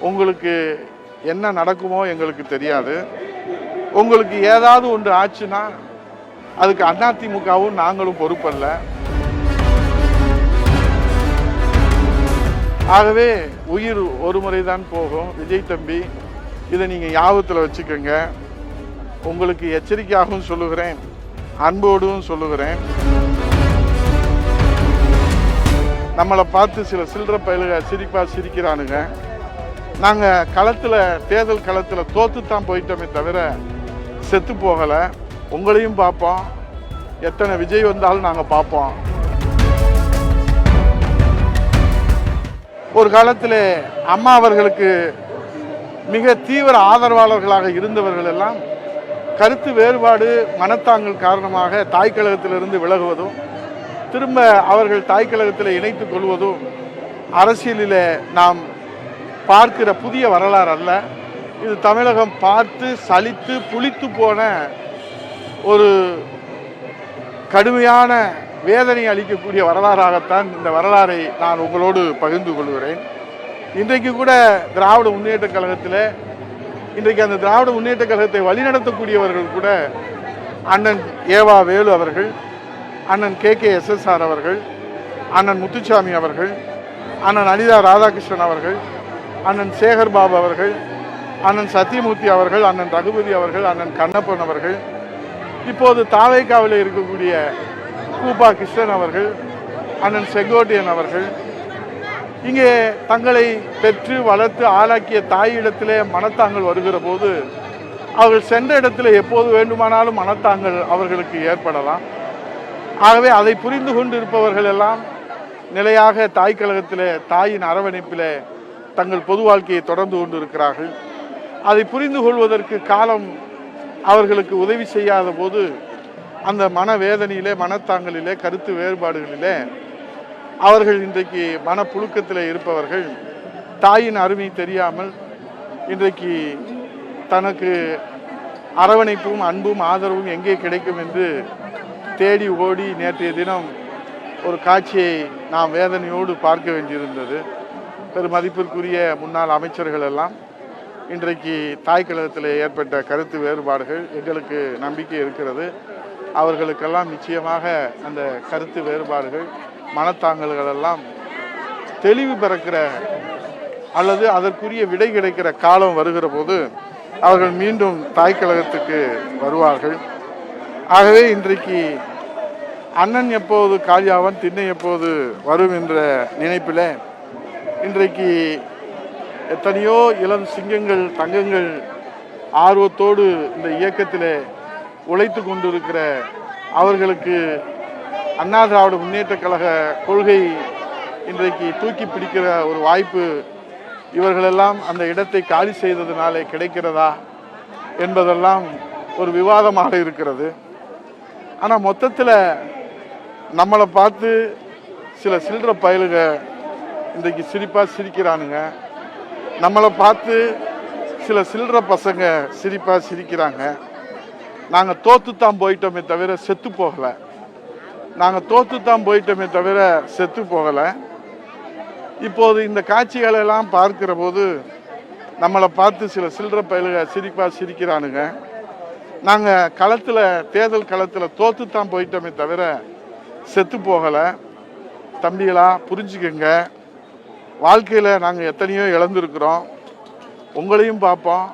உங்களுக்கு என்ன நடக்குமோ எங்களுக்கு தெரியாது. உங்களுக்கு ஏதாவது ஒன்று ஆச்சுன்னா அதுக்கு அதிமுகவும் நாங்களும் பொறுப்பல்ல. ஆகவே உயிர் ஒரு முறை தான் போகும். விஜய் தம்பி, இதை நீங்கள் ஞாபகத்தில் வச்சுக்கோங்க. உங்களுக்கு எச்சரிக்கையாகவும் சொல்லுகிறேன், அன்போடும் சொல்லுகிறேன். நம்மளை பார்த்து சில சில்லற பயலுக சிரிக்கிறானுங்க. நாங்கள் தேர்தல் களத்தில் தோத்துத்தான் போயிட்டோமே தவிர செத்து போகலை. உங்களையும் பார்ப்போம், எத்தனை விஜய் வந்தாலும் நாங்கள் பார்ப்போம். ஒரு காலத்தில் அம்மா அவர்களுக்கு மிக தீவிர ஆதரவாளர்களாக இருந்தவர்கள் எல்லாம் கருத்து வேறுபாடு மனத்தாங்கல் காரணமாக தாய் கழகத்திலிருந்து விலகுவதும் திரும்ப அவர்கள் தாய் கழகத்தில் இணைத்துக் கொள்வதும் அரசியலில் நாம் பார்க்கிற புதிய வரலாறு அல்ல. இது தமிழகம் பார்த்து சலித்து புளித்து போன ஒரு கடுமையான வேதனை அளிக்கக்கூடிய வரலாறாகத்தான் இந்த வரலாறை நான் உங்களோடு பகிர்ந்து கொள்கிறேன். இன்றைக்கு கூட திராவிட முன்னேற்ற கழகத்தில் இன்றைக்கு அந்த திராவிட முன்னேற்ற கழகத்தை வழிநடத்தக்கூடியவர்கள் கூட அண்ணன் ஏவா வேலு அவர்கள், அண்ணன் KKSSR அவர்கள், அண்ணன் முத்துசாமி அவர்கள், அண்ணன் அனிதா ராதாகிருஷ்ணன் அவர்கள், அண்ணன் சேகர் பாபு அவர்கள், அண்ணன் சத்தியமூர்த்தி அவர்கள், அண்ணன் ரகுபதி அவர்கள், அண்ணன் கண்ணப்பன் அவர்கள், இப்போது தாவேக்காவில் இருக்கக்கூடிய கூபா கிருஷ்ணன் அவர்கள், அண்ணன் செங்கோட்டையன் அவர்கள், இங்கே தங்களை பெற்று வளர்த்து ஆளாக்கிய தாயிடத்திலே மனத்தாங்கல் வருகிற போது அவர்கள் சென்ற இடத்துல எப்போது வேண்டுமானாலும் மனத்தாங்கல் அவர்களுக்கு ஏற்படலாம். ஆகவே அதை புரிந்து கொண்டு இருப்பவர்கள் எல்லாம் நிலையாக தாய் கழகத்திலே தாயின் அரவணைப்பிலே தங்கள் பொது வாழ்க்கையை தொடர்ந்து கொண்டு இருக்கிறார்கள். அதை புரிந்து கொள்வதற்கு காலம் அவர்களுக்கு உதவி செய்யாத போது அந்த மனவேதனையிலே மனத்தாங்கலிலே கருத்து வேறுபாடுகளிலே அவர்கள் இன்றைக்கு மனப்புழுக்கத்தில் இருப்பவர்கள் தாயின் அருமை தெரியாமல் இன்றைக்கு தனக்கு அரவணைப்பும் அன்பும் ஆதரவும் எங்கே கிடைக்கும் என்று தேடி ஓடி நேற்றைய தினம் ஒரு காட்சியை நாம் வேதனையோடு பார்க்க வேண்டியிருந்தது. பெருமதிப்பிற்குரிய முன்னாள் அமைச்சர்கள் எல்லாம் இன்றைக்கு தாய் கழகத்தில் ஏற்பட்ட கருத்து வேறுபாடுகள் எங்களுக்கு நம்பிக்கை இருக்கிறது. அவர்களுக்கெல்லாம் நிச்சயமாக அந்த கருத்து வேறுபாடுகள் மனத்தாங்கல்கள் எல்லாம் தெளிவு பிறக்கிற அல்லது அதற்குரிய விடை கிடைக்கிற காலம் வருகிற போது அவர்கள் மீண்டும் தாய் கழகத்துக்கு வருவார்கள். ஆகவே இன்றைக்கு அண்ணன் எப்போது காளியாவன் திண்ணை எப்போது வரும் என்ற நினைப்பில் இன்றைக்கு எத்தனையோ இளம் சிங்கங்கள் தங்கங்கள் ஆர்வத்தோடு இந்த இயக்கத்தில் உழைத்து கொண்டிருக்கிற அவர்களுக்கு அண்ணா திராவிட முன்னேற்ற கழக கொள்கை இன்றைக்கு தூக்கி பிடிக்கிற ஒரு வாய்ப்பு இவர்களெல்லாம் அந்த இடத்தை காலி செய்ததினாலே கிடைக்கிறதா என்பதெல்லாம் ஒரு விவாதமாக இருக்கிறது. ஆனால் மொத்தத்தில் நம்மளை பார்த்து சில சில்லற பயலுக இன்றைக்கு சிரிக்கிறானுங்க. நம்மளை பார்த்து சில சில்லற பசங்க சிரிக்கிறாங்க. நாங்கள் தோத்துத்தான் போயிட்டோமே தவிர செத்து போகலை. இப்போது இந்த காட்சிகளெல்லாம் பார்க்கிற போது நம்மளை பார்த்து சில சில்லற பயலுக சிரிக்கிறானுங்க. நாங்கள் தேர்தல் களத்தில் தோத்துத்தான் போயிட்டோமே தவிர செத்து போகலை. தம்பிகளா, புரிஞ்சுக்கங்க, வாழ்க்கையில் நாங்கள் எத்தனையோ இழந்திருக்கிறோம். உங்களையும் பார்ப்போம்,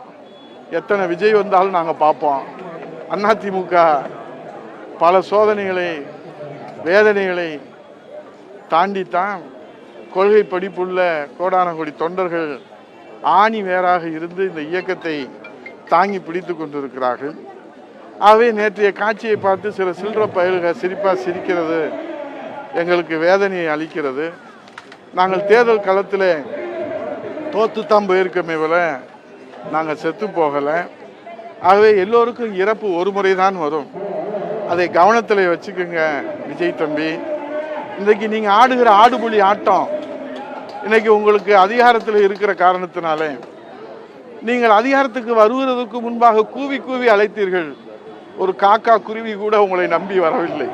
எத்தனை விஜய் வந்தாலும் நாங்கள் பார்ப்போம். அதிமுக பல சோதனைகளை வேதனைகளை தாண்டித்தான் கொள்கை படிப்புள்ள கோடான கோடி தொண்டர்கள் ஆணி வேறாக இருந்து இந்த இயக்கத்தை தாங்கி பிடித்து கொண்டிருக்கிறார்கள். ஆகவே நேற்றைய காட்சியை பார்த்து சில சில்லற பயலுக சிரிக்கிறது எங்களுக்கு வேதனையை அளிக்கிறது. நாங்கள் தேர்தல் களத்தில் தோத்துத்தான் போயிருக்கமே போல நாங்கள் செத்து போகலை. ஆகவே எல்லோருக்கும் இறப்பு ஒரு முறை தான் வரும். அதை கவனத்தில் வச்சுக்கோங்க விஜய் தம்பி. இன்றைக்கு நீங்கள் ஆடுகிற ஆடுபுலி ஆட்டம் இன்னைக்கு உங்களுக்கு அதிகாரத்தில் இருக்கிற காரணத்தினாலே நீங்கள் அதிகாரத்துக்கு வருவதற்கு முன்பாக கூவி கூவி அழைத்தீர்கள். ஒரு காக்கா குருவி கூட உங்களை நம்பி வரவில்லை.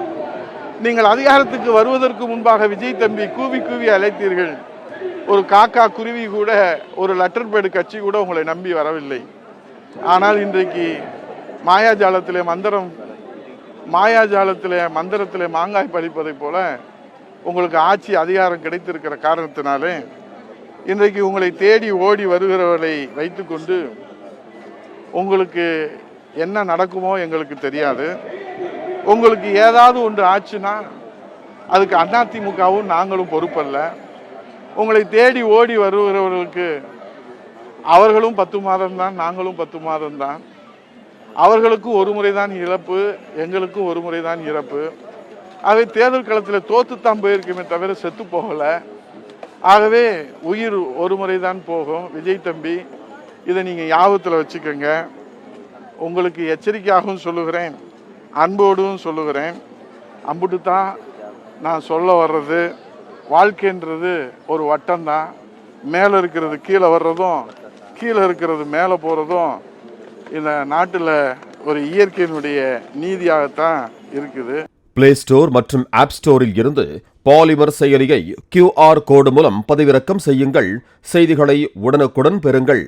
நீங்கள் அதிகாரத்துக்கு வருவதற்கு முன்பாக விஜய் தம்பி கூவி கூவி அழைத்தீர்கள். ஒரு காக்கா குருவி கூட, ஒரு லெட்டர் பேடு கட்சி கூட உங்களை நம்பி வரவில்லை. ஆனால் இன்றைக்கு மாயாஜாலத்திலே மந்திரத்திலே மாங்காய் பறிப்பதைப் போல உங்களுக்கு ஆட்சி அதிகாரம் கிடைத்திருக்கிற காரணத்தினாலே இன்றைக்கு உங்களை தேடி ஓடி வருகிறவர்களை வைத்துக்கொண்டு உங்களுக்கு என்ன நடக்குமோ எங்களுக்கு தெரியாது. உங்களுக்கு ஏதாவது ஒன்று ஆச்சுன்னா அதுக்கு அதிமுகவும் நாங்களும் பொறுப்பல்ல. உங்களை தேடி ஓடி வருகிறவர்களுக்கு அவர்களும் 10 மாதம்தான், நாங்களும் 10 மாதம்தான். அவர்களுக்கும் ஒரு முறைதான் இழப்பு, எங்களுக்கும் ஒரு முறைதான் இறப்பு. ஆகவே தேர்தல் களத்தில் தோத்துத்தான் போயிருக்குமே தவிர செத்து போகலை. ஆகவே உயிர் ஒரு முறைதான் போகும். விஜய் தம்பி, இதை நீங்கள் ஞாபகத்தில் வச்சுக்கோங்க. உங்களுக்கு எச்சரிக்கையாகவும் சொல்லுகிறேன், அன்போடும் சொல்லுகிறேன். அம்புட்டு தான் நான் சொல்ல வர்றது. வாழ்க்கைன்றது ஒரு வட்டம்தான். மேலே இருக்கிறது கீழே வர்றதும், கீழே இருக்கிறது மேலே போகிறதும் இந்த நாட்டில் ஒரு இயற்கையினுடைய நீதியாகத்தான் இருக்குது. பிளே ஸ்டோர் மற்றும் ஆப் ஸ்டோரில் இருந்து பாலிமர் செயலியை QR கோடு மூலம் பதிவிறக்கம் செய்யுங்கள். செய்திகளை உடனுக்குடன் பெறுங்கள்.